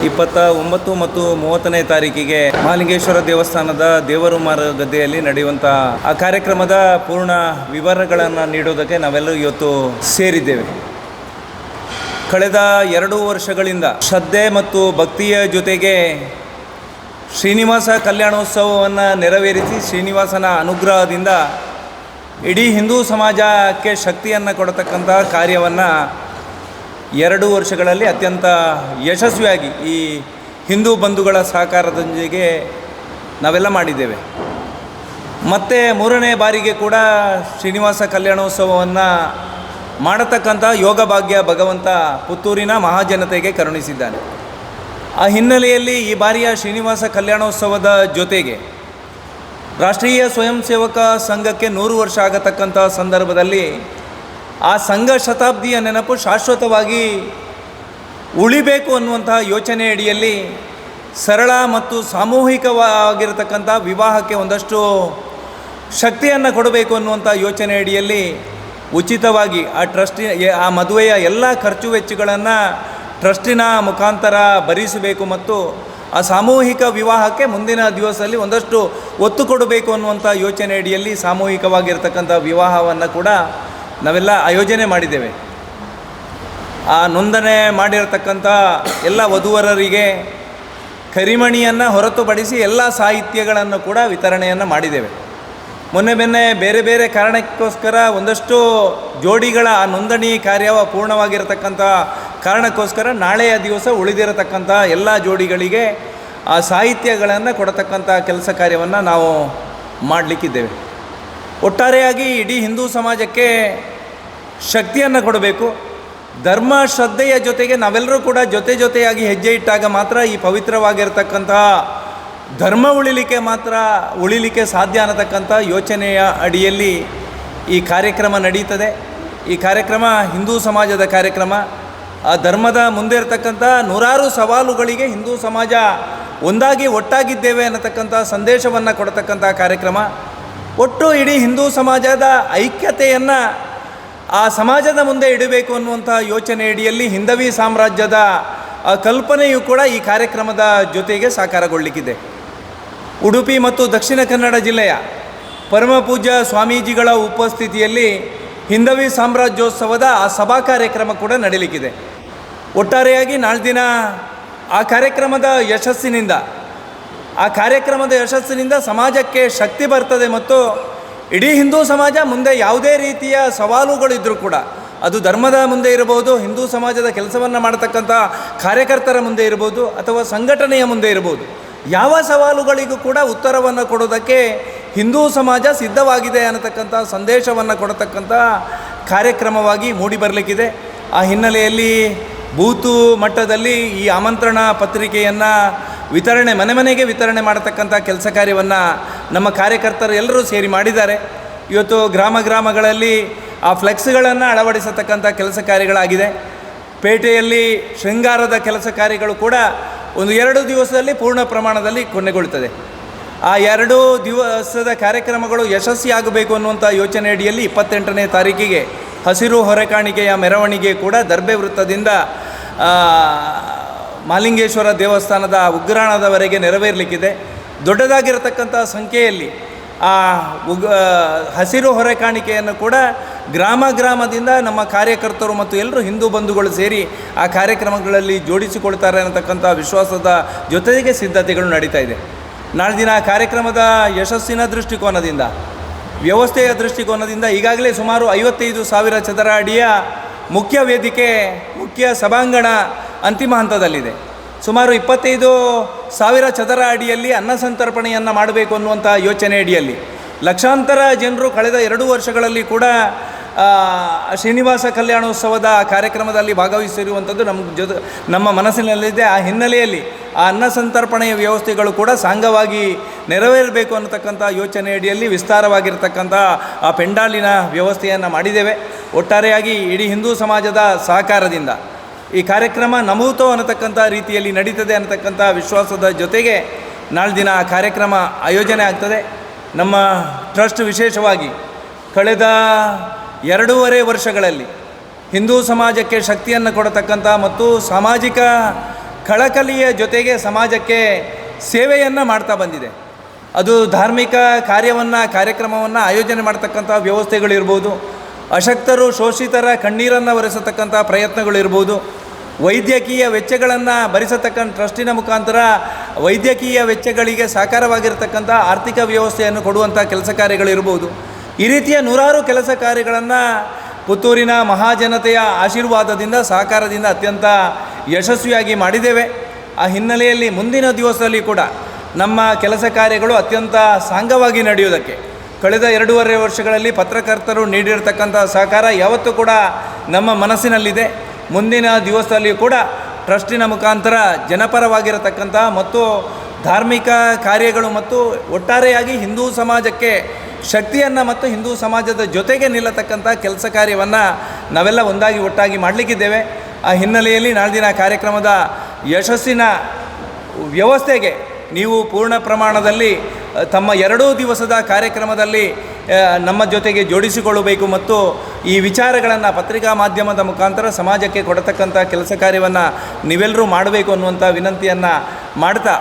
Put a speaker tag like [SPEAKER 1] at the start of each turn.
[SPEAKER 1] 29 ಮತ್ತು 30ನೇ ತಾರೀಕಿಗೆ ಮಹಾಲಿಂಗೇಶ್ವರ ದೇವಸ್ಥಾನದ ದೇವರುಮಾರ ಗದ್ದೆಯಲ್ಲಿ ನಡೆಯುವಂಥ ಆ ಕಾರ್ಯಕ್ರಮದ ಪೂರ್ಣ ವಿವರಗಳನ್ನು ನೀಡೋದಕ್ಕೆ ನಾವೆಲ್ಲರೂ ಇವತ್ತು ಸೇರಿದ್ದೇವೆ. ಕಳೆದ 2 ವರ್ಷಗಳಿಂದ ಶ್ರದ್ಧೆ ಮತ್ತು ಭಕ್ತಿಯ ಜೊತೆಗೆ ಶ್ರೀನಿವಾಸ ಕಲ್ಯಾಣೋತ್ಸವವನ್ನು ನೆರವೇರಿಸಿ ಶ್ರೀನಿವಾಸನ ಅನುಗ್ರಹದಿಂದ ಇಡೀ ಹಿಂದೂ ಸಮಾಜಕ್ಕೆ ಶಕ್ತಿಯನ್ನು ಕೊಡತಕ್ಕಂಥ ಕಾರ್ಯವನ್ನು 2 ವರ್ಷಗಳಲ್ಲಿ ಅತ್ಯಂತ ಯಶಸ್ವಿಯಾಗಿ ಈ ಹಿಂದೂ ಬಂಧುಗಳ ಸಹಕಾರದೊಂದಿಗೆ ನಾವೆಲ್ಲ ಮಾಡಿದ್ದೇವೆ. ಮತ್ತು 3ನೇ ಬಾರಿಗೆ ಕೂಡ ಶ್ರೀನಿವಾಸ ಕಲ್ಯಾಣೋತ್ಸವವನ್ನು ಮಾಡತಕ್ಕಂಥ ಯೋಗ ಭಾಗ್ಯ ಭಗವಂತ ಪುತ್ತೂರಿನ ಮಹಾಜನತೆಗೆ ಕರುಣಿಸಿದ್ದಾನೆ. ಆ ಹಿನ್ನೆಲೆಯಲ್ಲಿ ಈ ಬಾರಿಯ ಶ್ರೀನಿವಾಸ ಕಲ್ಯಾಣೋತ್ಸವದ ಜೊತೆಗೆ ರಾಷ್ಟ್ರೀಯ ಸ್ವಯಂ ಸೇವಕ ಸಂಘಕ್ಕೆ 100 ವರ್ಷ ಆಗತಕ್ಕಂಥ ಸಂದರ್ಭದಲ್ಲಿ ಆ ಸಂಘ ಶತಾಬ್ದಿಯ ನೆನಪು ಶಾಶ್ವತವಾಗಿ ಉಳಿಬೇಕು ಅನ್ನುವಂಥ ಯೋಚನೆ ಅಡಿಯಲ್ಲಿ ಸರಳ ಮತ್ತು ಸಾಮೂಹಿಕವಾಗಿರತಕ್ಕಂಥ ವಿವಾಹಕ್ಕೆ ಒಂದಷ್ಟು ಶಕ್ತಿಯನ್ನು ಕೊಡಬೇಕು ಅನ್ನುವಂಥ ಯೋಚನೆ ಅಡಿಯಲ್ಲಿ ಉಚಿತವಾಗಿ ಆ ಮದುವೆಯ ಎಲ್ಲ ಖರ್ಚು ವೆಚ್ಚಗಳನ್ನು ಟ್ರಸ್ಟಿನ ಮುಖಾಂತರ ಭರಿಸಬೇಕು ಮತ್ತು ಆ ಸಾಮೂಹಿಕ ವಿವಾಹಕ್ಕೆ ಮುಂದಿನ ದಿವಸದಲ್ಲಿ ಒಂದಷ್ಟು ಒತ್ತು ಕೊಡಬೇಕು ಅನ್ನುವಂಥ ಯೋಚನೆ ಅಡಿಯಲ್ಲಿ ಸಾಮೂಹಿಕವಾಗಿರ್ತಕ್ಕಂಥ ವಿವಾಹವನ್ನು ಕೂಡ ನಾವೆಲ್ಲ ಆಯೋಜನೆ ಮಾಡಿದ್ದೇವೆ. ಆ ನೋಂದಣಿ ಮಾಡಿರತಕ್ಕಂಥ ಎಲ್ಲ ವಧುವರರಿಗೆ ಕರಿಮಣಿಯನ್ನು ಹೊರತುಪಡಿಸಿ ಎಲ್ಲ ಸಾಹಿತ್ಯಗಳನ್ನು ಕೂಡ ವಿತರಣೆಯನ್ನು ಮಾಡಿದ್ದೇವೆ. ಮೊನ್ನೆ ಬೇರೆ ಬೇರೆ ಕಾರಣಕ್ಕೋಸ್ಕರ ಒಂದಷ್ಟು ಜೋಡಿಗಳ ಆ ನೋಂದಣಿ ಕಾರ್ಯ ಪೂರ್ಣವಾಗಿರತಕ್ಕಂಥ ಕಾರಣಕ್ಕೋಸ್ಕರ ನಾಳೆಯ ದಿವಸ ಉಳಿದಿರತಕ್ಕಂಥ ಎಲ್ಲ ಜೋಡಿಗಳಿಗೆ ಆ ಸಾಹಿತ್ಯಗಳನ್ನು ಕೊಡತಕ್ಕಂಥ ಕೆಲಸ ಕಾರ್ಯವನ್ನು ನಾವು ಮಾಡಲಿಕ್ಕಿದ್ದೇವೆ. ಒಟ್ಟಾರೆಯಾಗಿ ಇಡೀ ಹಿಂದೂ ಸಮಾಜಕ್ಕೆ ಶಕ್ತಿಯನ್ನು ಕೊಡಬೇಕು. ಧರ್ಮ ಶ್ರದ್ಧೆಯ ಜೊತೆಗೆ ನಾವೆಲ್ಲರೂ ಕೂಡ ಜೊತೆಯಾಗಿ ಹೆಜ್ಜೆ ಇಟ್ಟಾಗ ಮಾತ್ರ ಈ ಪವಿತ್ರವಾಗಿರತಕ್ಕಂತಹ ಧರ್ಮ ಉಳಿಲಿಕ್ಕೆ ಸಾಧ್ಯ ಅನ್ನತಕ್ಕಂಥ ಯೋಚನೆಯ ಅಡಿಯಲ್ಲಿ ಈ ಕಾರ್ಯಕ್ರಮ ನಡೀತದೆ. ಈ ಕಾರ್ಯಕ್ರಮ ಹಿಂದೂ ಸಮಾಜದ ಕಾರ್ಯಕ್ರಮ. ಆ ಧರ್ಮದ ಮುಂದೆ ಇರತಕ್ಕಂಥ 100 ಸವಾಲುಗಳಿಗೆ ಹಿಂದೂ ಸಮಾಜ ಒಟ್ಟಾಗಿದ್ದೇವೆ ಅನ್ನತಕ್ಕಂಥ ಸಂದೇಶವನ್ನು ಕೊಡತಕ್ಕಂಥ ಕಾರ್ಯಕ್ರಮ. ಒಟ್ಟು ಇಡೀ ಹಿಂದೂ ಸಮಾಜದ ಐಕ್ಯತೆಯನ್ನು ಆ ಸಮಾಜದ ಮುಂದೆ ಇಡಬೇಕು ಅನ್ನುವಂಥ ಯೋಚನೆ ಅಡಿಯಲ್ಲಿ ಹಿಂದವಿ ಸಾಮ್ರಾಜ್ಯದ ಕಲ್ಪನೆಯು ಕೂಡ ಈ ಕಾರ್ಯಕ್ರಮದ ಜೊತೆಗೆ ಸಾಕಾರಗೊಳ್ಳಲಿಕ್ಕಿದೆ. ಉಡುಪಿ ಮತ್ತು ದಕ್ಷಿಣ ಕನ್ನಡ ಜಿಲ್ಲೆಯ ಪರಮ ಪೂಜ್ಯ ಸ್ವಾಮೀಜಿಗಳ ಉಪಸ್ಥಿತಿಯಲ್ಲಿ ಹಿಂದವಿ ಸಾಮ್ರಾಜ್ಯೋತ್ಸವದ ಆ ಸಭಾ ಕಾರ್ಯಕ್ರಮ ಕೂಡ ನಡೀಲಿಕ್ಕಿದೆ. ಒಟ್ಟಾರೆಯಾಗಿ ನಾಳೆ ದಿನ ಆ ಕಾರ್ಯಕ್ರಮದ ಯಶಸ್ಸಿನಿಂದ ಸಮಾಜಕ್ಕೆ ಶಕ್ತಿ ಬರ್ತದೆ ಮತ್ತು ಇಡೀ ಹಿಂದೂ ಸಮಾಜ ಮುಂದೆ ಯಾವುದೇ ರೀತಿಯ ಸವಾಲುಗಳಿದ್ದರೂ ಕೂಡ ಅದು ಧರ್ಮದ ಮುಂದೆ ಇರಬಹುದು, ಹಿಂದೂ ಸಮಾಜದ ಕೆಲಸವನ್ನು ಮಾಡತಕ್ಕಂಥ ಕಾರ್ಯಕರ್ತರ ಮುಂದೆ ಇರ್ಬೋದು ಅಥವಾ ಸಂಘಟನೆಯ ಮುಂದೆ ಇರ್ಬೋದು, ಯಾವ ಸವಾಲುಗಳಿಗೂ ಕೂಡ ಉತ್ತರವನ್ನು ಕೊಡೋದಕ್ಕೆ ಹಿಂದೂ ಸಮಾಜ ಸಿದ್ಧವಾಗಿದೆ ಅನ್ನತಕ್ಕಂಥ ಸಂದೇಶವನ್ನು ಕೊಡತಕ್ಕಂಥ ಕಾರ್ಯಕ್ರಮವಾಗಿ ಮೂಡಿಬರಲಿಕ್ಕಿದೆ. ಆ ಹಿನ್ನೆಲೆಯಲ್ಲಿ ಬೂತು ಮಟ್ಟದಲ್ಲಿ ಈ ಆಮಂತ್ರಣ ಪತ್ರಿಕೆಯನ್ನು ಮನೆಗೆ ವಿತರಣೆ ಮಾಡತಕ್ಕಂಥ ಕೆಲಸ ಕಾರ್ಯವನ್ನು ನಮ್ಮ ಕಾರ್ಯಕರ್ತರು ಎಲ್ಲರೂ ಸೇರಿ ಮಾಡಿದ್ದಾರೆ. ಇವತ್ತು ಗ್ರಾಮಗಳಲ್ಲಿ ಆ ಫ್ಲೆಕ್ಸ್ಗಳನ್ನು ಅಳವಡಿಸತಕ್ಕಂಥ ಕೆಲಸ ಕಾರ್ಯಗಳಾಗಿದೆ. ಪೇಟೆಯಲ್ಲಿ ಶೃಂಗಾರದ ಕೆಲಸ ಕಾರ್ಯಗಳು ಕೂಡ 1-2 ದಿವಸದಲ್ಲಿ ಪೂರ್ಣ ಪ್ರಮಾಣದಲ್ಲಿ ಕೊನೆಗೊಳ್ಳುತ್ತದೆ. ಆ 2 ದಿವಸದ ಕಾರ್ಯಕ್ರಮಗಳು ಯಶಸ್ವಿಯಾಗಬೇಕು ಅನ್ನುವಂಥ ಯೋಚನೆ ಅಡಿಯಲ್ಲಿ 28ನೇ ತಾರೀಕಿಗೆ ಹಸಿರು ಹೊರೆಕಾಣಿಕೆಯ ಮೆರವಣಿಗೆ ಕೂಡ ದರ್ಬೆ ವೃತ್ತದಿಂದ ಮಹಾಲಿಂಗೇಶ್ವರ ದೇವಸ್ಥಾನದ ಉಗ್ರಾಣದವರೆಗೆ ನೆರವೇರಲಿಕ್ಕಿದೆ. ದೊಡ್ಡದಾಗಿರತಕ್ಕಂಥ ಸಂಖ್ಯೆಯಲ್ಲಿ ಆ ಹಸಿರು ಹೊರೆಕಾಣಿಕೆಯನ್ನು ಕೂಡ ಗ್ರಾಮದಿಂದ ನಮ್ಮ ಕಾರ್ಯಕರ್ತರು ಮತ್ತು ಎಲ್ಲರೂ ಹಿಂದೂ ಬಂಧುಗಳು ಸೇರಿ ಆ ಕಾರ್ಯಕ್ರಮಗಳಲ್ಲಿ ಜೋಡಿಸಿಕೊಳ್ತಾರೆ ಅನ್ನತಕ್ಕಂಥ ವಿಶ್ವಾಸದ ಜೊತೆಗೆ ಸಿದ್ಧತೆಗಳು ನಡೀತಾ ಇದೆ. ನಾಳೆ ದಿನ ಕಾರ್ಯಕ್ರಮದ ಯಶಸ್ಸಿನ ದೃಷ್ಟಿಕೋನದಿಂದ, ವ್ಯವಸ್ಥೆಯ ದೃಷ್ಟಿಕೋನದಿಂದ ಈಗಾಗಲೇ ಸುಮಾರು 55,000 ಚದರ ಅಡಿಯ ಮುಖ್ಯ ವೇದಿಕೆ, ಮುಖ್ಯ ಸಭಾಂಗಣ ಅಂತಿಮ ಹಂತದಲ್ಲಿದೆ. ಸುಮಾರು 25,000 ಚದರ ಅಡಿಯಲ್ಲಿ ಅನ್ನ ಸಂತರ್ಪಣೆಯನ್ನು ಮಾಡಬೇಕು ಅನ್ನುವಂಥ ಯೋಚನೆ ಅಡಿಯಲ್ಲಿ ಲಕ್ಷಾಂತರ ಜನರು ಕಳೆದ 2 ವರ್ಷಗಳಲ್ಲಿ ಕೂಡ ಶ್ರೀನಿವಾಸ ಕಲ್ಯಾಣೋತ್ಸವದ ಕಾರ್ಯಕ್ರಮದಲ್ಲಿ ಭಾಗವಹಿಸಿರುವಂಥದ್ದು ನಮ್ಮ ಮನಸ್ಸಿನಲ್ಲಿದೆ. ಆ ಹಿನ್ನೆಲೆಯಲ್ಲಿ ಆ ಅನ್ನ ಸಂತರ್ಪಣೆಯ ವ್ಯವಸ್ಥೆಗಳು ಕೂಡ ಸಾಂಗವಾಗಿ ನೆರವೇರಬೇಕು ಅನ್ನತಕ್ಕಂಥ ಯೋಚನೆ ಅಡಿಯಲ್ಲಿ ವಿಸ್ತಾರವಾಗಿರ್ತಕ್ಕಂಥ ಆ ಪೆಂಡಾಲಿನ ವ್ಯವಸ್ಥೆಯನ್ನು ಮಾಡಿದ್ದೇವೆ. ಒಟ್ಟಾರೆಯಾಗಿ ಇಡೀ ಹಿಂದೂ ಸಮಾಜದ ಸಹಕಾರದಿಂದ ಈ ಕಾರ್ಯಕ್ರಮ ನಮೂತೋ ಅನ್ನತಕ್ಕಂಥ ರೀತಿಯಲ್ಲಿ ನಡೀತದೆ ಅನ್ನತಕ್ಕಂಥ ವಿಶ್ವಾಸದ ಜೊತೆಗೆ ನಾಳೆ ದಿನ ಆ ಕಾರ್ಯಕ್ರಮ ಆಯೋಜನೆ ಆಗ್ತದೆ. ನಮ್ಮ ಟ್ರಸ್ಟ್ ವಿಶೇಷವಾಗಿ ಕಳೆದ 2.5 ವರ್ಷಗಳಲ್ಲಿ ಹಿಂದೂ ಸಮಾಜಕ್ಕೆ ಶಕ್ತಿಯನ್ನು ಕೊಡತಕ್ಕಂಥ ಮತ್ತು ಸಾಮಾಜಿಕ ಕಳಕಳಿಯ ಜೊತೆಗೆ ಸಮಾಜಕ್ಕೆ ಸೇವೆಯನ್ನು ಮಾಡ್ತಾ ಬಂದಿದೆ. ಅದು ಧಾರ್ಮಿಕ ಕಾರ್ಯಕ್ರಮವನ್ನು ಆಯೋಜನೆ ಮಾಡ್ತಕ್ಕಂಥ ವ್ಯವಸ್ಥೆಗಳಿರ್ಬೋದು, ಅಶಕ್ತರು ಶೋಷಿತರ ಕಣ್ಣೀರನ್ನು ಒರೆಸತಕ್ಕಂಥ ಪ್ರಯತ್ನಗಳಿರ್ಬೋದು, ವೈದ್ಯಕೀಯ ವೆಚ್ಚಗಳನ್ನು ಭರಿಸತಕ್ಕಂಥ ಟ್ರಸ್ಟಿನ ಮುಖಾಂತರ ವೈದ್ಯಕೀಯ ವೆಚ್ಚಗಳಿಗೆ ಸಾಕಾರವಾಗಿರ್ತಕ್ಕಂಥ ಆರ್ಥಿಕ ವ್ಯವಸ್ಥೆಯನ್ನು ಕೊಡುವಂಥ ಕೆಲಸ ಕಾರ್ಯಗಳಿರ್ಬೋದು. ಈ ರೀತಿಯ ನೂರಾರು ಕೆಲಸ ಕಾರ್ಯಗಳನ್ನು ಪುತ್ತೂರಿನ ಮಹಾಜನತೆಯ ಆಶೀರ್ವಾದದಿಂದ ಸಹಕಾರದಿಂದ ಅತ್ಯಂತ ಯಶಸ್ವಿಯಾಗಿ ಮಾಡಿದ್ದೇವೆ. ಆ ಹಿನ್ನೆಲೆಯಲ್ಲಿ ಮುಂದಿನ ದಿವಸದಲ್ಲಿ ಕೂಡ ನಮ್ಮ ಕೆಲಸ ಕಾರ್ಯಗಳು ಅತ್ಯಂತ ಸಾಂಗವಾಗಿ ನಡೆಯುವುದಕ್ಕೆ ಕಳೆದ 2.5 ವರ್ಷಗಳಲ್ಲಿ ಪತ್ರಕರ್ತರು ನೀಡಿರತಕ್ಕಂಥ ಸಹಕಾರ ಯಾವತ್ತೂ ಕೂಡ ನಮ್ಮ ಮನಸ್ಸಿನಲ್ಲಿದೆ. ಮುಂದಿನ ದಿವಸದಲ್ಲಿ ಕೂಡ ಟ್ರಸ್ಟಿನ ಮುಖಾಂತರ ಜನಪರವಾಗಿರತಕ್ಕಂಥ ಮತ್ತು ಧಾರ್ಮಿಕ ಕಾರ್ಯಗಳು ಮತ್ತು ಒಟ್ಟಾರೆಯಾಗಿ ಹಿಂದೂ ಸಮಾಜಕ್ಕೆ ಶಕ್ತಿಯನ್ನು ಮತ್ತು ಹಿಂದೂ ಸಮಾಜದ ಜೊತೆಗೆ ನಿಲ್ಲತಕ್ಕಂಥ ಕೆಲಸ ಕಾರ್ಯವನ್ನು ನಾವೆಲ್ಲ ಒಟ್ಟಾಗಿ ಮಾಡಲಿಕ್ಕಿದ್ದೇವೆ. ಆ ಹಿನ್ನೆಲೆಯಲ್ಲಿ ನಾಳಿನ ಕಾರ್ಯಕ್ರಮದ ಯಶಸ್ಸಿನ ವ್ಯವಸ್ಥೆಗೆ ನೀವು ಪೂರ್ಣ ಪ್ರಮಾಣದಲ್ಲಿ ತಮ್ಮ 2 ದಿವಸದ ಕಾರ್ಯಕ್ರಮದಲ್ಲಿ ನಮ್ಮ ಜೊತೆಗೆ ಜೋಡಿಸಿಕೊಳ್ಳಬೇಕು ಮತ್ತು ಈ ವಿಚಾರಗಳನ್ನು ಪತ್ರಿಕಾ ಮಾಧ್ಯಮದ ಮುಖಾಂತರ ಸಮಾಜಕ್ಕೆ ಕೊಡತಕ್ಕಂಥ ಕೆಲಸ ಕಾರ್ಯವನ್ನು ನೀವೆಲ್ಲರೂ ಮಾಡಬೇಕು ಅನ್ನುವಂಥ ವಿನಂತಿಯನ್ನು ಮಾಡ್ತಾ